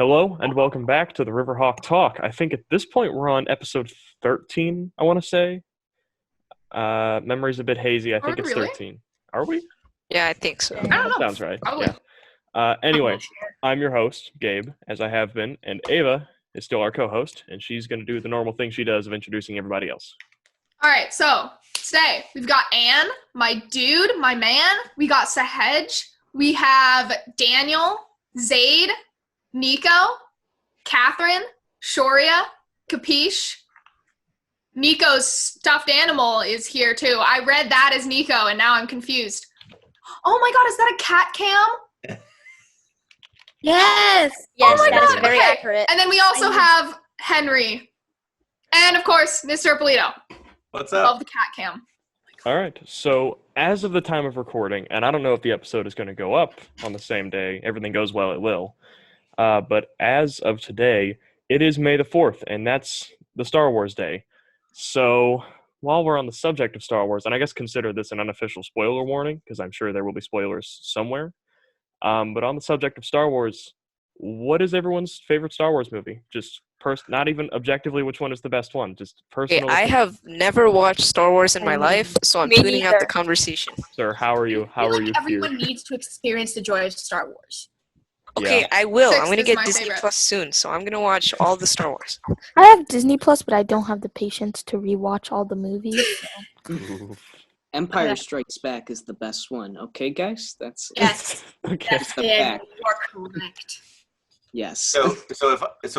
Hello and welcome back to the Riverhawk Talk. I think at this point we're on episode 13, I want to say. Memory's a bit hazy. I Are think we it's really? 13. Are we? Yeah, I think so. I don't That know. sounds right. Probably. Yeah. Anyway, I'm your host, Gabe, as I have been, and Ava is still our co-host, and she's going to do the normal thing she does of introducing everybody else. All right, so today we've got Anne, my dude, my man. We got Sahej. We have Daniel, Zaid, Nico, Catherine, Shoria, Capiche. Nico's stuffed animal is here too. I read that as Nico, and now I'm confused. Oh my god, is that a cat cam? Yes, Oh my that is God, very okay. accurate. And then we also have Henry. And of course, Mr. Polito. What's Love up? the cat cam. All right, so as of the time of recording, and I don't know if the episode is going to go up on the same day, everything goes well, it will. But as of today, it is May the 4th, and that's the Star Wars Day. So while we're on the subject of Star Wars, and I guess consider this an unofficial spoiler warning, because I'm sure there will be spoilers somewhere. But on the subject of Star Wars, what is everyone's favorite Star Wars movie? Just not even objectively which one is the best one, just Okay, personal. I have never watched Star Wars in my life, so I'm Me tuning out neither. the conversation. Sir, how are you? How I feel are like you everyone here? needs to experience the joy of Star Wars. Okay, Yeah. I will. Sixth I'm gonna is get my Disney favorite. Plus soon, so I'm gonna watch all the Star Wars. I have Disney Plus, but I don't have the patience to rewatch all the movies. Ooh. Empire Strikes Back is the best one. Okay, guys? That's Yes. Okay. It's the fact. You are correct. Yes. So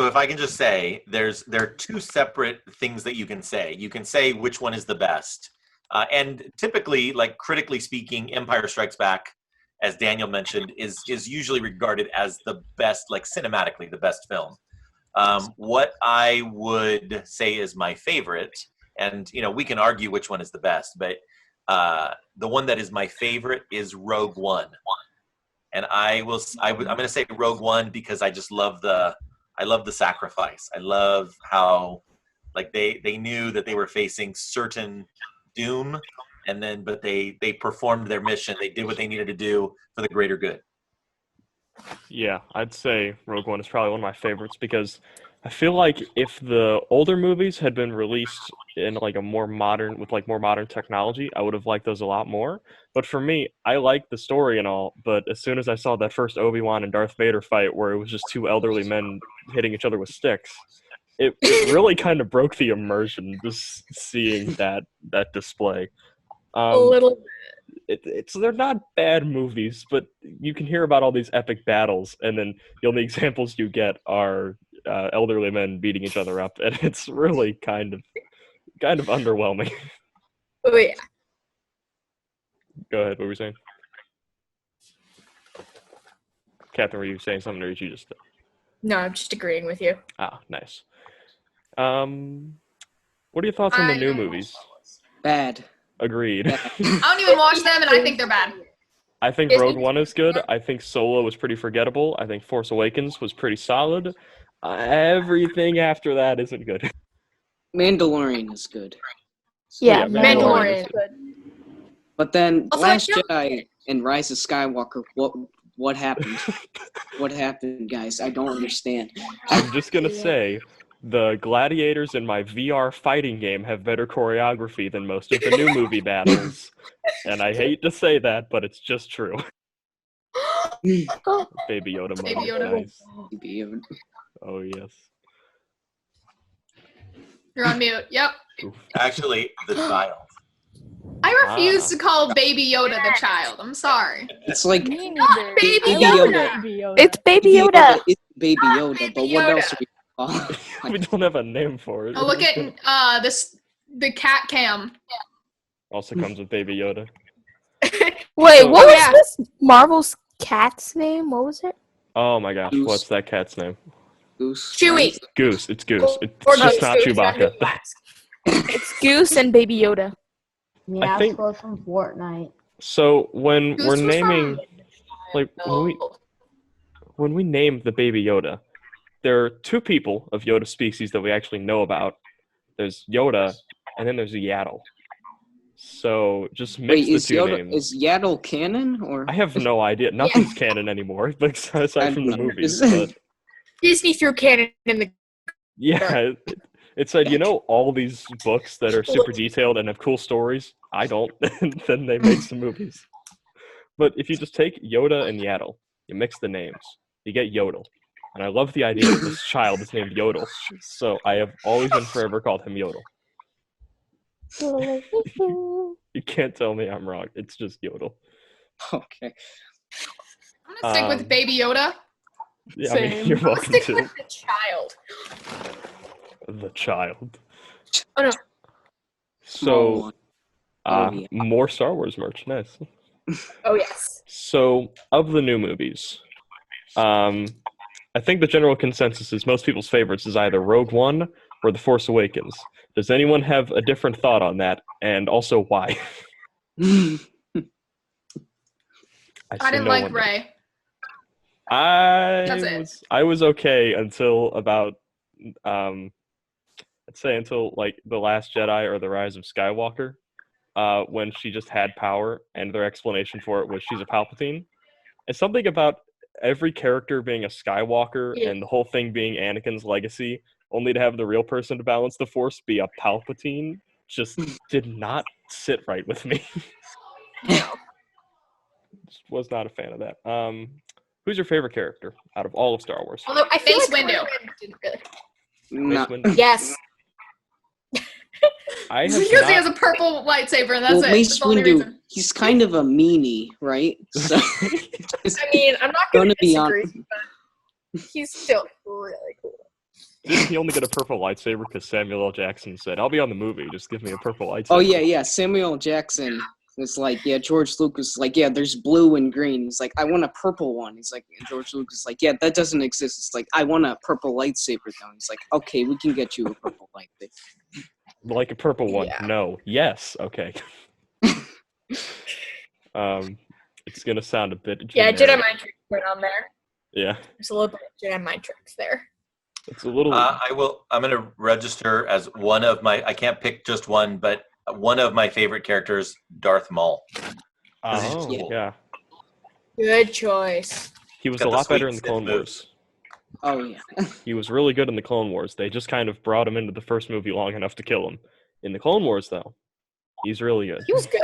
if I can just say, there are two separate things that you can say. You can say which one is the best, and typically, like critically speaking, Empire Strikes Back, as Daniel mentioned, is usually regarded as the best, like cinematically, the best film. What I would say is my favorite, and we can argue which one is the best, but the one that is my favorite is Rogue One. And I'm going to say Rogue One because I just love the sacrifice. I love how like they knew that they were facing certain doom, but they performed their mission. They did what they needed to do for the greater good. Yeah, I'd say Rogue One is probably one of my favorites because I feel like if the older movies had been released in like more modern technology, I would have liked those a lot more. But for me, I like the story and all, but as soon as I saw that first Obi-Wan and Darth Vader fight where it was just two elderly men hitting each other with sticks, it really kind of broke the immersion just seeing that display. A little. They're not bad movies, but you can hear about all these epic battles, and then the only examples you get are elderly men beating each other up, and it's really kind of underwhelming. Oh, yeah. Go ahead. What were you saying? Catherine, were you saying something, or did you just? No, I'm just agreeing with you. Ah, nice. What are your thoughts on the new movies? Bad. Agreed. Bad. I don't even watch them, and I think they're bad. I think Rogue One is good. I think Solo was pretty forgettable. I think Force Awakens was pretty solid. Everything after that isn't good. Mandalorian is good. Yeah, Mandalorian. is good. But then Also, Last I feel- Jedi and Rise of Skywalker, what happened? What happened, guys? I don't understand. I'm just gonna say, the gladiators in my VR fighting game have better choreography than most of the new movie battles. And I hate to say that, but it's just true. Baby Yoda Baby moment. Yoda. Nice. Oh, yes. You're on mute. Yep. Actually, the child. I refuse to call Baby Yoda the child. I'm sorry. It's like Me neither. Baby Baby Yoda. Yoda. It's Baby Yoda. It's Baby Yoda, but Baby what Yoda. else are we call it? We don't have a name for it. Oh, look at the cat cam. Also comes with Baby Yoda. Wait, Oh, what was yeah. this Marvel's cat's name? What was it? Oh my gosh, Goose. what's that cat's name? Goose. Chewie. Goose. It's Goose. It's Or just Goose, not Goose, Chewbacca. It's Goose and Baby Yoda. Yeah, I think- it's both from Fortnite. So when Goose we're was naming, from- like when we name the Baby Yoda, there are two people of Yoda species that we actually know about. There's Yoda, and then there's Yaddle. So just mix Wait, the is two Yoda, names. is Yaddle canon or? I have no idea. Nothing's canon anymore, aside from the I don't know. movies. Is- But Disney threw canon in the. Yeah, it said, all these books that are super detailed and have cool stories. I don't. And then they made some movies. But if you just take Yoda and Yaddle, you mix the names, you get Yodel. And I love the idea that this child is named Yodel. So I have always and forever called him Yodel. You can't tell me I'm wrong. It's just Yodel. Okay. I'm gonna stick with Baby Yoda. Yeah, Same. you're I'm gonna welcome stick to. with the child. The child. Oh no. So, yeah. more Star Wars merch. Nice. Oh yes. So, of the new movies, I think the general consensus is most people's favorites is either Rogue One or The Force Awakens. Does anyone have a different thought on that? And also, why? I see didn't no like one. Rey. I That's was okay until about I'd say until like The Last Jedi or The Rise of Skywalker, when she just had power and their explanation for it was she's a Palpatine. And something about every character being a Skywalker Yeah. and the whole thing being Anakin's legacy, only to have the real person to balance the Force be a Palpatine, just did not sit right with me. Just was not a fan of that. Who's your favorite character out of all of Star Wars? Although I feel Mace like Windu. didn't really. Mace No. Windu? Yes. I have Because not... he has a purple lightsaber, and that's Well, it. Mace That's the only Windu, reason. he's kind of a meanie, right? So I mean, I'm not Gonna gonna be disagree, but he's still really cool. Didn't he only get a purple lightsaber because Samuel L. Jackson said, "I'll be on the movie, just give me a purple lightsaber"? Oh yeah. Samuel Jackson was like, yeah. George Lucas was like, yeah. There's blue and green. He's like, I want a purple one. He's like, and George Lucas is like, yeah, that doesn't exist. It's like, I want a purple lightsaber though. He's like, okay, we can get you a purple lightsaber. Like a purple one? Yeah. No. Yes. Okay. It's gonna sound a bit Yeah, generic. Jedi mind tricks went on there. Yeah, There's a little bit of Jedi mind tricks there. it's a little. I'm going to register as one of my. I can't pick just one, but one of my favorite characters, Darth Maul. Oh, Yeah. yeah. Good choice. He was Got a the lot better sweet in the Sith Clone moves. Wars. Oh yeah. He was really good in the Clone Wars. They just kind of brought him into the first movie long enough to kill him. In the Clone Wars, though, he's really good. He was good.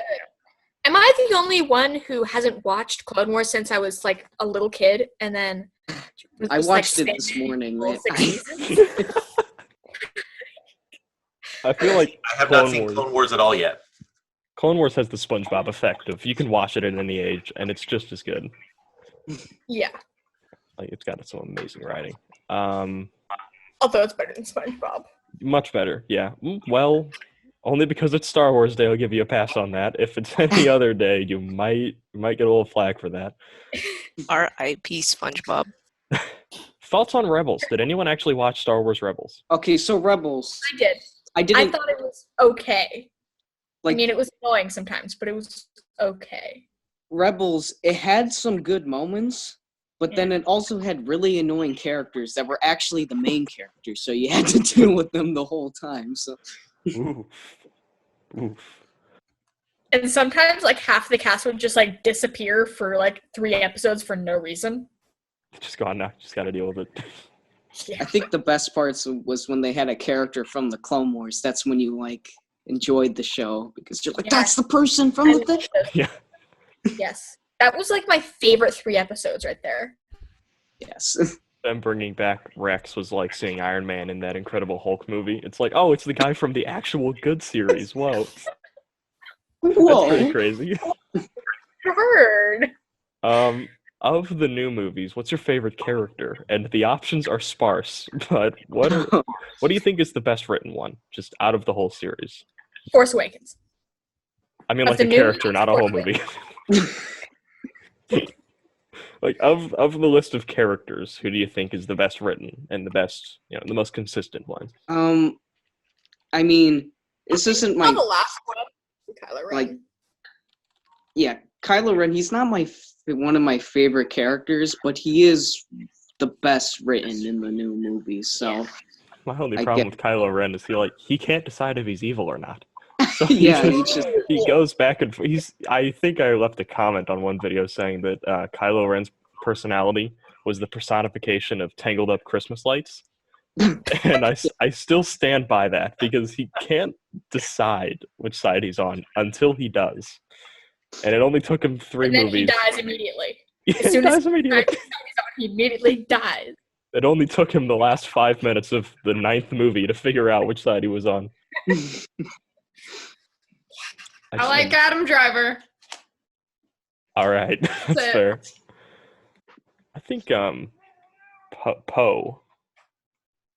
Am I the only one who hasn't watched Clone Wars since I was like a little kid, and then I was, watched like, it this morning. all Man. 6 seasons? I feel like I have Clone not seen Wars. Clone Wars at all yet. Clone Wars has the SpongeBob effect of you can watch it at any age, and it's just as good. Yeah, Like it's got some amazing writing. although it's better than SpongeBob. Much better, yeah. Well, only because it's Star Wars Day, I'll give you a pass on that. If it's any other day, you might get a little flack for that. R.I.P. SpongeBob. Thoughts on Rebels? Did anyone actually watch Star Wars Rebels? Okay, so Rebels. I did. I I didn't thought it was okay. like I mean, it was annoying sometimes, but it was okay. Rebels. It had some good moments, but then it also had really annoying characters that were actually the main characters. So you had to deal with them the whole time. So Ooh. Oof. And sometimes, like, half the cast would just, like, disappear for, like, 3 episodes for no reason. Just gone now. Just got to deal with it. I think the best parts was when they had a character from the Clone Wars. That's when you like enjoyed the show because you're like, Yeah. that's the person from the thing. Yeah. Yes. That was, like, my favorite 3 episodes right there. Yes. Them bringing back Rex was like seeing Iron Man in that Incredible Hulk movie. It's like, oh, it's the guy from the actual good series. Whoa. That's pretty Whoa. crazy. Heard. Of the new movies, what's your favorite character? And the options are sparse, but what do you think is the best written one, just out of the whole series? Force Awakens. I mean, Of like the a new character, not a whole Force movie. Like of the list of characters, who do you think is the best written and the best, the most consistent one? I mean, this isn't Oh, the my last one. Kylo Ren. like. Yeah, Kylo Ren. He's not one of my favorite characters, but he is the best written in the new movies. So My only I problem get- with Kylo Ren is he can't decide if he's evil or not. So yeah, he goes back and I think I left a comment on one video saying that Kylo Ren's personality was the personification of tangled up Christmas lights. And I still stand by that because he can't decide which side he's on until he does. And it only took him 3 And then movies. he dies immediately. Yeah, As soon he as dies immediately. he immediately dies. It only took him the last 5 minutes of the 9th movie to figure out which side he was on. I like Adam Driver. All right, that's it. fair. I think Poe.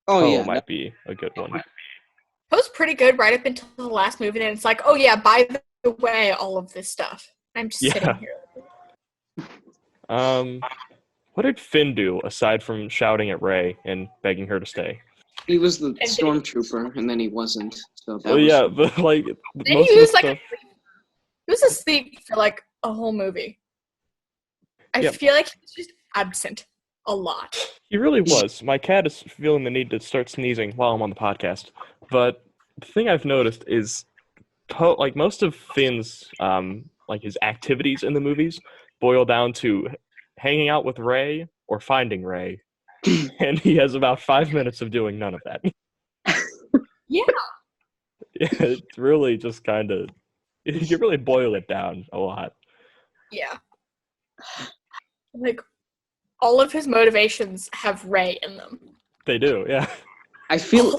Oh Poe yeah, might be a good one. Poe's pretty good right up until the last movie, and it's like, oh yeah, by the way, all of this stuff. I'm just sitting here. What did Finn do aside from shouting at Rey and begging her to stay? he was the stormtrooper, and then he wasn't. So that Well, was, yeah, but like Then most he of was the like, stuff. he was asleep for like a whole movie. I Yeah. feel like he was just absent a lot. He really was. My cat is feeling the need to start sneezing while I'm on the podcast. But the thing I've noticed is, like most of Finn's like his activities in the movies boil down to hanging out with Rey or finding Rey, and he has about 5 minutes of doing none of that. Yeah. It's really just kind of you can really boil it down a lot. Yeah. Like, all of his motivations have Rey in them. They do, yeah. I feel.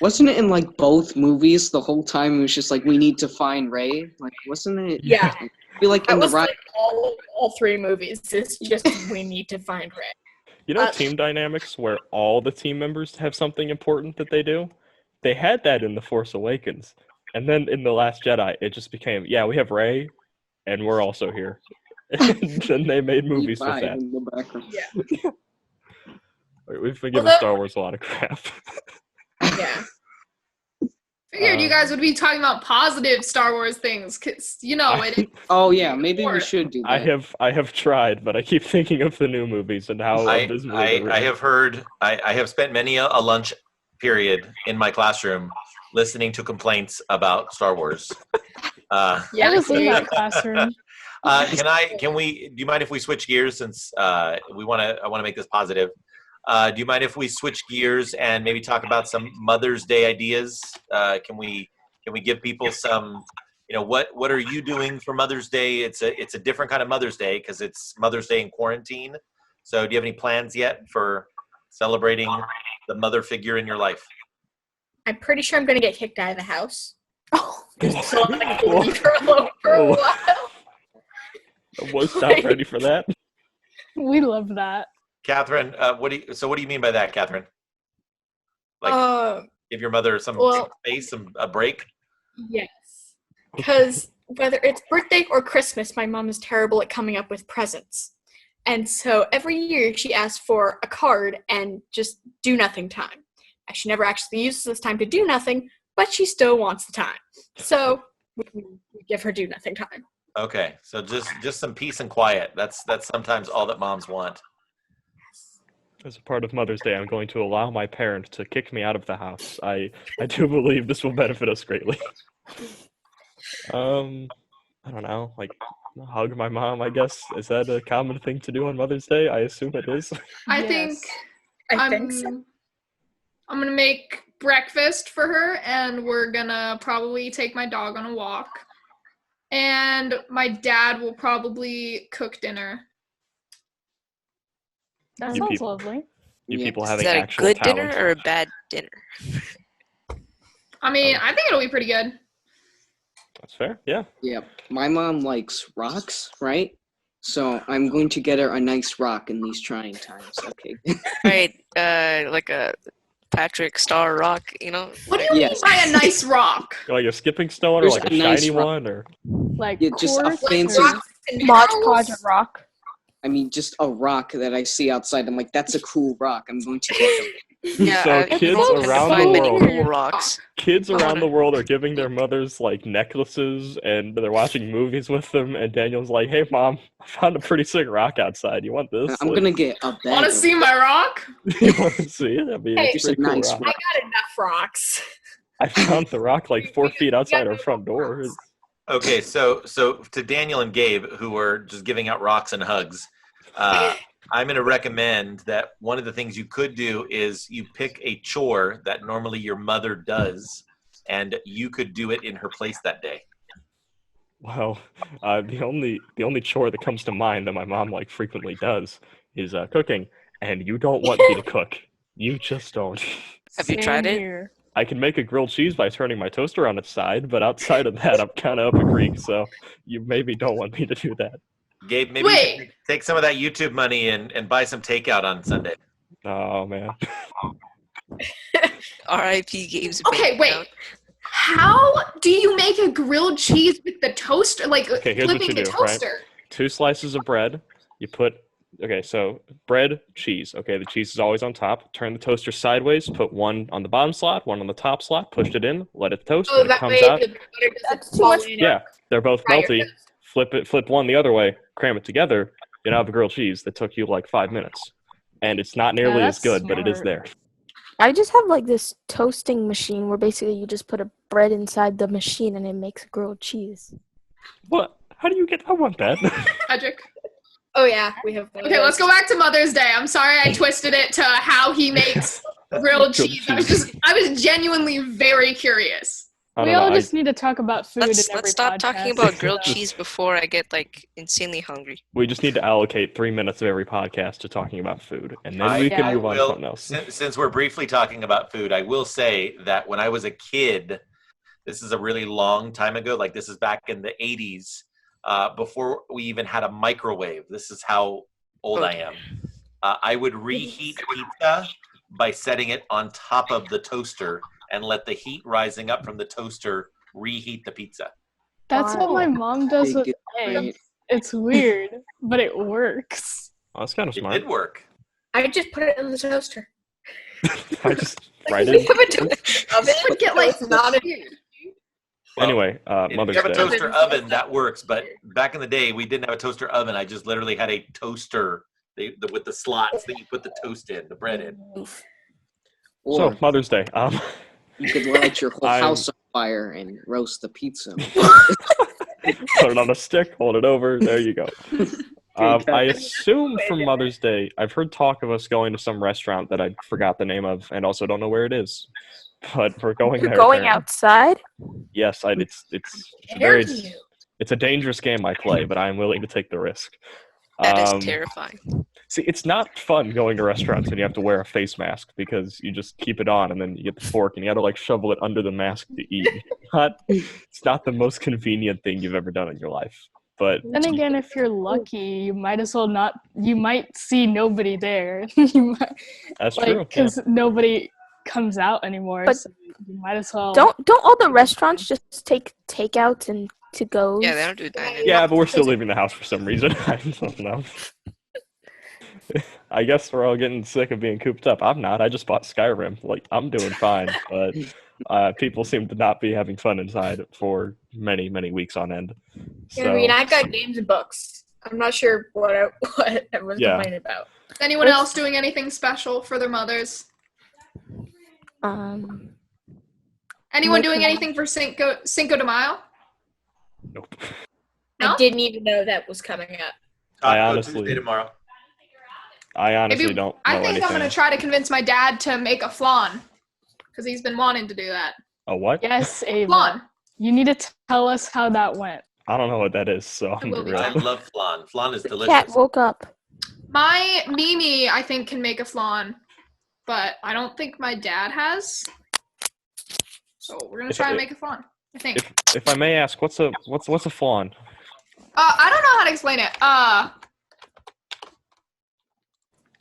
Wasn't it in like both movies the whole time? It was just like we need to find Rey. Like, wasn't it? Yeah. I feel like That in the was right. like all 3 movies. It's just we need to find Rey. You know team dynamics where all the team members have something important that they do? They had that in The Force Awakens. And then in The Last Jedi, it just became, yeah, we have Rey, and we're also here. And then they made movies with that. In the background. Yeah. We've been giving Although- Star Wars a lot of crap. Yeah. Figured you guys would be talking about positive Star Wars things, because, you know, it Oh yeah, maybe we should do that. I have tried, but I keep thinking of the new movies and how abysmal they're I written. have heard. I have spent many a lunch period in my classroom listening to complaints about Star Wars. Yeah. I was in that classroom. Do you mind if we switch gears since I want to make this positive? Do you mind if we switch gears and maybe talk about some Mother's Day ideas? Can we give people some, what are you doing for Mother's Day? It's a different kind of Mother's Day because it's Mother's Day in quarantine. So do you have any plans yet for celebrating the mother figure in your life? I'm pretty sure I'm going to get kicked out of the house. Oh, So I'm going to leave her alone for a while. I was not ready for that. we love that. Catherine, what do you mean by that, Catherine? Like give your mother some space, a break? Yes. Because whether it's birthday or Christmas, my mom is terrible at coming up with presents. And so every year she asks for a card and just do nothing time. And she never actually uses this time to do nothing, but she still wants the time. So we give her do nothing time. Okay, so just some peace and quiet. That's sometimes all that moms want. As a part of Mother's Day, I'm going to allow my parent to kick me out of the house. I do believe this will benefit us greatly. I don't know, like hug my mom, I guess. Is that a common thing to do on Mother's Day? I assume it is. I Yes. think so. I'm gonna make breakfast for her, and we're gonna probably take my dog on a walk. And my dad will probably cook dinner. That You sounds people- lovely. You Yeah. people Is having that a actual good talent. dinner or a bad dinner? I mean, I think it'll be pretty good. That's fair, yeah. Yeah, my mom likes rocks, right? So I'm going to get her a nice rock in these trying times. Okay. Right, like a Patrick Star rock, What do you Yes. mean by a nice rock? Like a skipping stone or There's like a a nice shiny rock. one or Like Yeah, just a quartz fancy- or Rocks and Mod minerals? Podge and rock. I mean, just a rock that I see outside. I'm like, that's a cool rock. I'm going to get them. Yeah, So I kids don't tend to around find the many world- cool rocks. kids I around wanna- the world are giving their mothers like necklaces and they're watching movies with them, and Daniel's like, hey mom, I found a pretty sick rock outside. You want this? I'm going to get a bag. Want to of- see my rock? You want to see it? I mean, Hey, it's a pretty it's a cool nice rock. I got enough rocks. I found the rock like 4 feet outside our front door. It's- Okay, so to Daniel and Gabe, who were just giving out rocks and hugs, I'm going to recommend that one of the things you could do is you pick a chore that normally your mother does, and you could do it in her place that day. Well, the only chore that comes to mind that my mom like frequently does is cooking, and you don't want me to cook. You just don't. Have you tried Same it? here. I can make a grilled cheese by turning my toaster on its side, but outside of that, I'm kind of up a creek, so you maybe don't want me to do that. Gabe, maybe you Wait. should take some of that YouTube money and buy some takeout on Sunday. Oh man. R.I.P. Gabe's Okay, bank wait. account. How do you make a grilled cheese with the toaster? Like Okay, here's what flipping you the do, right? toaster. 2 slices of bread. You put so bread, cheese. Okay, the cheese is always on top. Turn the toaster sideways. Put one on the bottom slot, one on the top slot. Push it in. Let it toast. Oh, When it that comes way out, the butter That's doesn't too fall much in. yeah, they're both Fry your melty. Flip one the other way. Cram it together. You now have a grilled cheese that took you like 5 minutes, and it's not nearly as that's good, but it is smart. there. I just have like this toasting machine where basically you just put a bread inside the machine and it makes grilled cheese. What? How do you get? I want that. Cedric. Oh yeah, we have. One of Okay, let's those. go back to Mother's Day. I'm sorry I twisted it to how he makes grilled Grilled cheese. cheese. I was genuinely very curious. I We don't know. all just need to talk about food Let's in every stop talking podcast, about grilled so- cheese before I get like insanely hungry. We just need to allocate 3 minutes of every podcast to talking about food, and then we Yeah. can move on to something else. Since we're briefly talking about food, I will say that when I was a kid, this is a really long time ago, like this is back in the 80s, before we even had a microwave. This is how old I am. I would reheat pizza by setting it on top of the toaster and let the heat rising up from the toaster reheat the pizza. That's what my mom does with Big eggs. great. It's weird, but it works. Oh, that's kind of It smart. did work. I just put it in the toaster. I just right We in. have a toaster oven. This would get like not not a Well, Anyway, if Mother's you have a Day. toaster oven, that works. But back in the day, we didn't have a toaster oven. I just literally had a toaster with the slots that you put the toast in, the bread in. Or So Mother's Day. you could light your whole I'm- house on fire and roast the pizza. Put it on a stick, hold it over. There you go. I assume for Mother's Day, I've heard talk of us going to some restaurant that I forgot the name of, and also don't know where it is. But we're going You're there. going apparently. outside? Yes, it's very. It's a dangerous game I play, but I am willing to take the risk. That is terrifying. See, it's not fun going to restaurants and you have to wear a face mask because you just keep it on and then you get the fork and you got to like shovel it under the mask to eat. It's not the most convenient thing you've ever done in your life. But Then again, if you're lucky, you might as well not. You might see nobody there. You might, that's like, true. Yeah. because nobody comes out anymore. But so you might as well. Don't all the restaurants just take takeouts and to go? Yeah, they don't do that anymore. Yeah, but we're still leaving the house for some reason. I don't know. I guess we're all getting sick of being cooped up. I'm not. I just bought Skyrim. Like, I'm doing fine. But people seem to not be having fun inside for many, many weeks on end. So, I mean, I got games and books. I'm not sure what everyone's Yeah. complaining about. Is anyone else doing anything special for their mothers? Um, Anyone Nope. doing anything for Cinco de Mayo? nope. No? I didn't even know that was coming up. I Taco honestly- Tuesday tomorrow. I honestly Maybe- don't know I think anything. I'm going to try to convince my dad to make a flan because he's been wanting to do that. A what? Yes, Ava. Flan. You need to tell us how that went. I don't know what that is, so I'm will be real. I fine. love flan. Flan is cat delicious. woke up. My Mimi, I think, can make a flan, but I don't think my dad has. So we're going to try and make a flan, I think. If I may ask, what's a flan? I don't know how to explain it.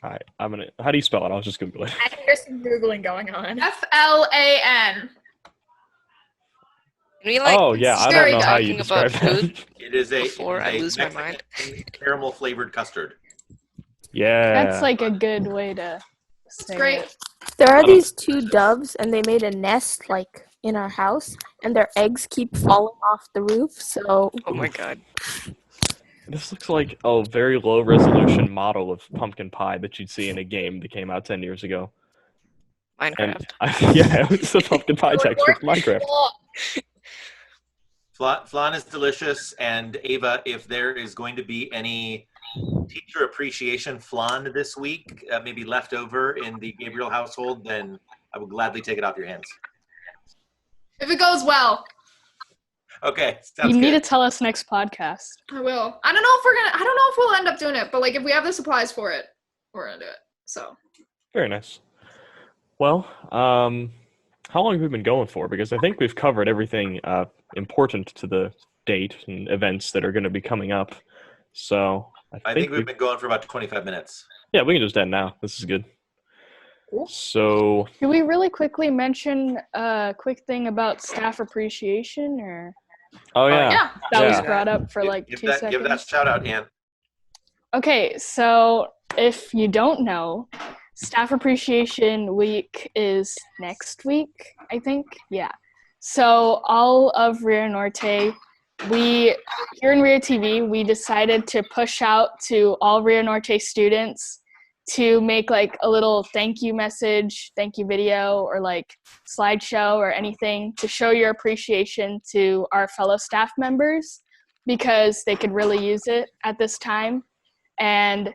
Alright, how do you spell it? I'll just Google it. I think there's some Googling going on. FLAN. Can we like Oh yeah, I Very don't know how you talking describe about that. food? It is a Before I lose my Mexican caramel flavored custard. Yeah. That's like a good way to say Great. it. There I are don't- these 2 doves, and they made a nest like in our house, and their eggs keep falling off the roof. So Oh my god. This looks like a very low resolution model of pumpkin pie that you'd see in a game that came out 10 years ago. Minecraft. And yeah, it's a pumpkin pie texture from Minecraft. Flan is delicious, and Ava, if there is going to be any teacher appreciation flan this week, maybe left over in the Gabriel household, then I would gladly take it off your hands. If it goes well, Okay, sounds You need to good. tell us next podcast. I will. I don't know if we'll end up doing it, but like if we have the supplies for it, we're gonna do it. So Very nice. Well, how long have we been going for? Because I think we've covered everything important to the date and events that are going to be coming up. So I think we've been going for about 25 minutes. Yeah, we can just end now. This is good. So, Should we really quickly mention a quick thing about staff appreciation, or oh yeah, yeah. that was Yeah. brought up for like give 2 that, seconds? Give that shout out, Ann. Okay, so if you don't know, Staff Appreciation Week is next week, I think. Yeah. So all of Rio Norte, here in RioTV, we decided to push out to all Rio Norte students to make like a little thank you message, thank you video, or like slideshow or anything to show your appreciation to our fellow staff members, because they could really use it at this time. And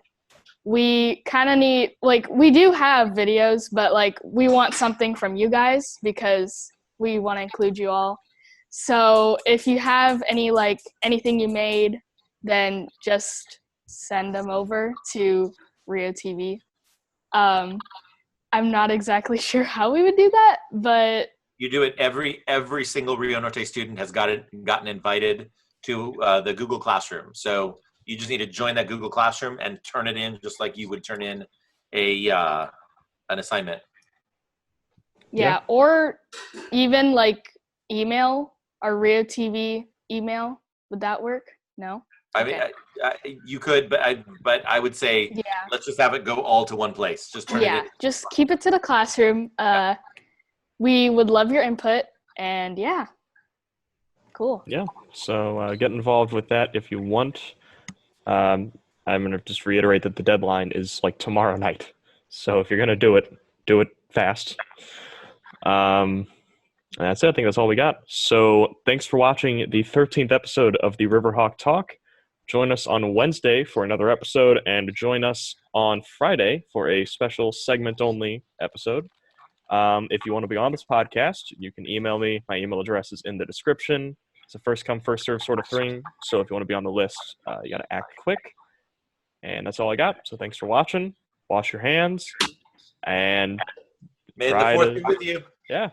we kind of need, like, we do have videos, but like we want something from you guys because we want to include you all. So if you have anything you made, then just send them over to RioTV. I'm not exactly sure how we would do that, but You do it. Every single Rio Norte student has gotten invited to the Google Classroom. So you just need to join that Google Classroom and turn it in just like you would turn in an assignment. yeah, or even like email our RioTV email. Would that work? No? I mean, you could, but I would say Yeah. let's just have it go all to one place. Just turn it in. Just keep it to the classroom. We would love your input, and yeah. Cool. yeah. So get involved with that if you want. I'm gonna just reiterate that the deadline is like tomorrow night. So if you're gonna do it fast. And that's it. I think that's all we got. So thanks for watching the 13th episode of the Riverhawk Talk. Join us on Wednesday for another episode, and join us on Friday for a special segment-only episode. If you want to be on this podcast, you can email me. My email address is in the description. It's a first-come, first-served sort of thing. So if you want to be on the list, you got to act quick. And that's all I got. So thanks for watching. Wash your hands. And May the try fourth to- be with you. yeah.